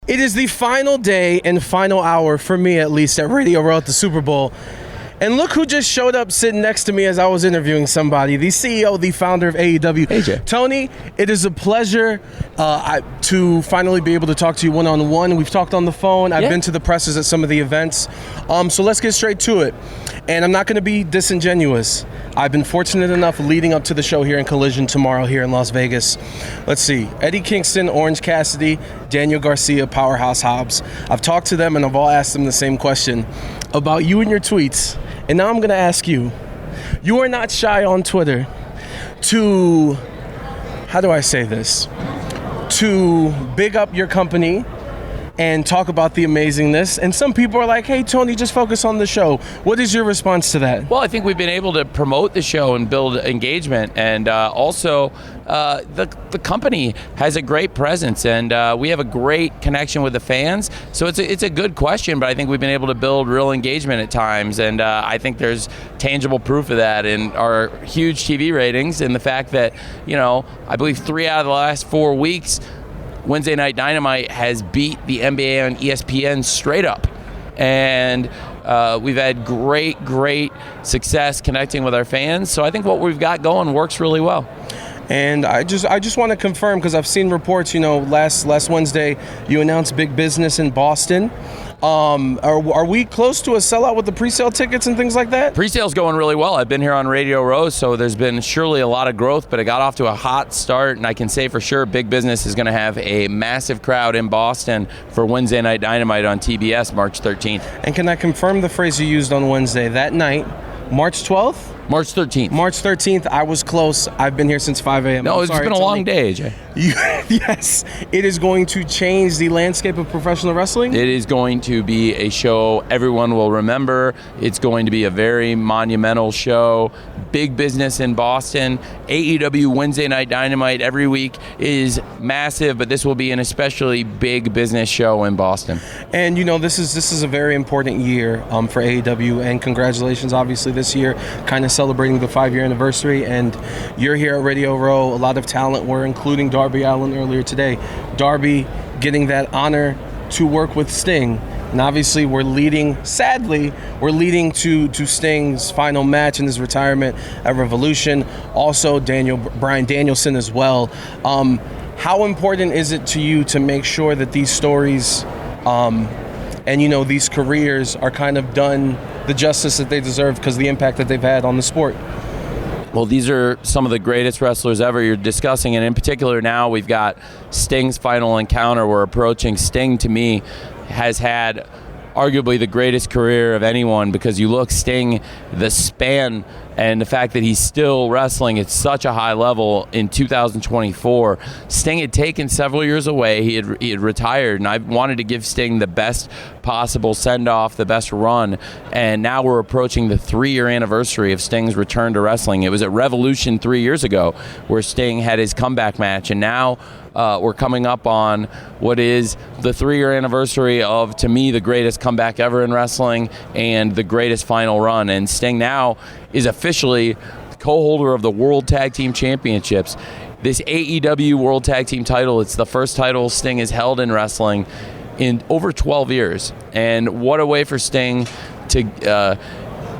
It is the final day and final hour, for me at least, at Radio Row at the Super Bowl. And look who just showed up sitting next to me as I was interviewing somebody, the CEO, the founder of AEW. AJ. Tony, it is a pleasure to finally be able to talk to you one-on-one. We've talked on the phone. I've been to the presses at some of the events. So let's get straight to it. And I'm not going to be disingenuous. I've been fortunate enough leading up to the show here in Collision tomorrow here in Las Vegas. Let's see. Eddie Kingston, Orange Cassidy, Daniel Garcia, Powerhouse Hobbs. I've talked to them and I've all asked them the same question about you and your tweets. And now I'm going to ask you. You are not shy on Twitter to, how do I say this? To big up your company and talk about the amazingness. And some people are like, hey, Tony, just focus on the show. What is your response to that? Well, I think we've been able to promote the show and build engagement. And also, the company has a great presence, and we have a great connection with the fans. So it's a good question, but I think we've been able to build real engagement at times. And I think there's tangible proof of that in our huge TV ratings and the fact that, I believe 3 out of the last 4 weeks, Wednesday Night Dynamite has beat the NBA on ESPN straight up. And we've had great success connecting with our fans. So I think what we've got going works really well. And I just want to confirm, because I've seen reports, last Wednesday you announced big business in Boston. Are we close to a sellout with the pre-sale tickets and things like that? Pre-sale's going really well. I've been here on Radio Row, so there's been surely a lot of growth, but it got off to a hot start, and I can say for sure Big Business is going to have a massive crowd in Boston for Wednesday Night Dynamite on TBS March 13th. And can I confirm the phrase you used on Wednesday? That night, March 12th? March 13th. March 13th. I was close. I've been here since 5 a.m. No, it's been a long day, AJ. Yes. It is going to change the landscape of professional wrestling? It is going to be a show everyone will remember. It's going to be a very monumental show. Big Business in Boston. AEW Wednesday Night Dynamite every week is massive, but this will be an especially big business show in Boston. And, this is a very important year for AEW, and congratulations, obviously, this year, kind of celebrating the 5-year anniversary, and you're here at Radio Row. A lot of talent were, including Darby Allin earlier today. Darby getting that honor to work with Sting, and obviously we're leading to Sting's final match in his retirement at Revolution. Also Bryan Danielson as well. How important is it to you to make sure that these stories and these careers are kind of done the justice that they deserve because of the impact that they've had on the sport? Well, these are some of the greatest wrestlers ever you're discussing, and in particular now we've got Sting's final encounter. We're approaching. Sting, to me, has had arguably the greatest career of anyone, because you look, Sting, the span and the fact that he's still wrestling at such a high level in 2024. Sting had taken several years away. He had retired, and I wanted to give Sting the best possible send-off, the best run, and now we're approaching the 3-year anniversary of Sting's return to wrestling. It was at Revolution 3 years ago where Sting had his comeback match, and now we're coming up on what is the 3-year anniversary of, to me, the greatest comeback ever in wrestling and the greatest final run. And Sting now is officially co-holder of the World Tag Team Championships. This AEW World Tag Team title, it's the first title Sting has held in wrestling in over 12 years. And what a way for Sting to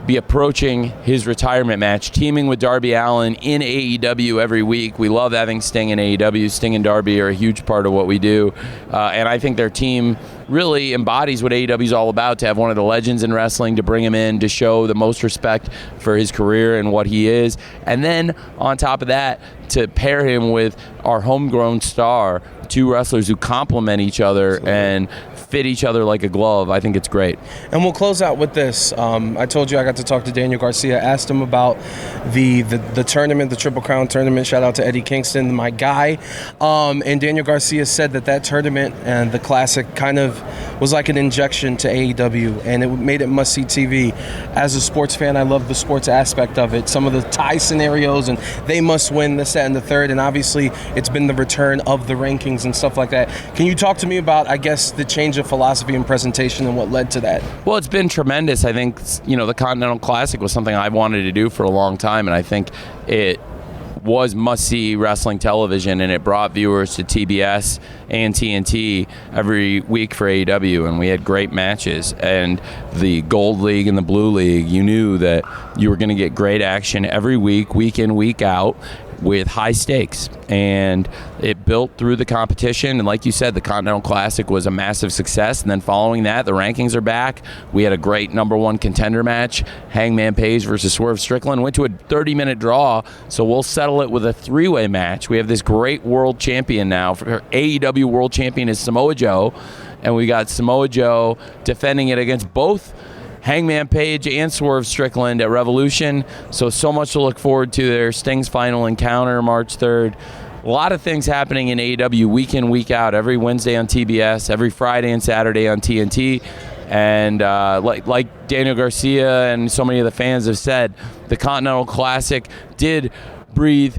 be approaching his retirement match, teaming with Darby Allin in AEW every week. We love having Sting in AEW. Sting and Darby are a huge part of what we do. And I think their team really embodies what AEW is all about, to have one of the legends in wrestling, to bring him in, to show the most respect for his career and what he is. And then on top of that, to pair him with our homegrown star, two wrestlers who complement each other. Absolutely. And fit each other like a glove. I think it's great. And we'll close out with this. I told you I got to talk to Daniel Garcia, asked him about the tournament, the Triple Crown tournament. Shout out to Eddie Kingston, my guy. And Daniel Garcia said that tournament and the Classic kind of was like an injection to AEW, and it made it must-see TV. As a sports fan, I love the sports aspect of it. Some of the tie scenarios, and they must win this, that, and the third, and obviously it's been the return of the rankings and stuff like that. Can you talk to me about, I guess, the change of philosophy and presentation and what led to that? Well, it's been tremendous. I think, the Continental Classic was something I wanted to do for a long time, and I think it was must-see wrestling television, and it brought viewers to TBS and TNT every week for AEW, and we had great matches. And the Gold League and the Blue League, you knew that you were going to get great action every week, week in, week out, with high stakes, and it built through the competition. And like you said, the Continental Classic was a massive success, and then following that, the rankings are back. We had a great number one contender match, Hangman Page versus Swerve Strickland, went to a 30-minute draw, so we'll settle it with a three-way match. We have this great world champion now. For AEW world champion is Samoa Joe, and we got Samoa Joe defending it against both Hangman Page and Swerve Strickland at Revolution. So much to look forward to there. Sting's final encounter March 3rd. A lot of things happening in AEW week in, week out. Every Wednesday on TBS, every Friday and Saturday on TNT. And like Daniel Garcia and so many of the fans have said, the Continental Classic did breathe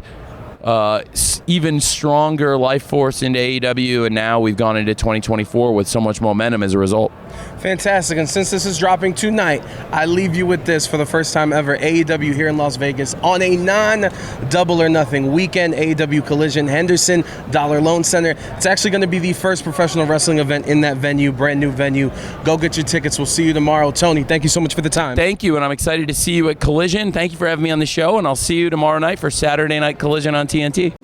even stronger life force into AEW, and now we've gone into 2024 with so much momentum as a result. Fantastic. And since this is dropping tonight, I leave you with this for the first time ever. AEW here in Las Vegas on a non-double or nothing weekend. AEW Collision, Henderson Dollar Loan Center. It's actually going to be the first professional wrestling event in that venue, brand new venue. Go get your tickets. We'll see you tomorrow. Tony, thank you so much for the time. Thank you, and I'm excited to see you at Collision. Thank you for having me on the show, and I'll see you tomorrow night for Saturday Night Collision on TNT.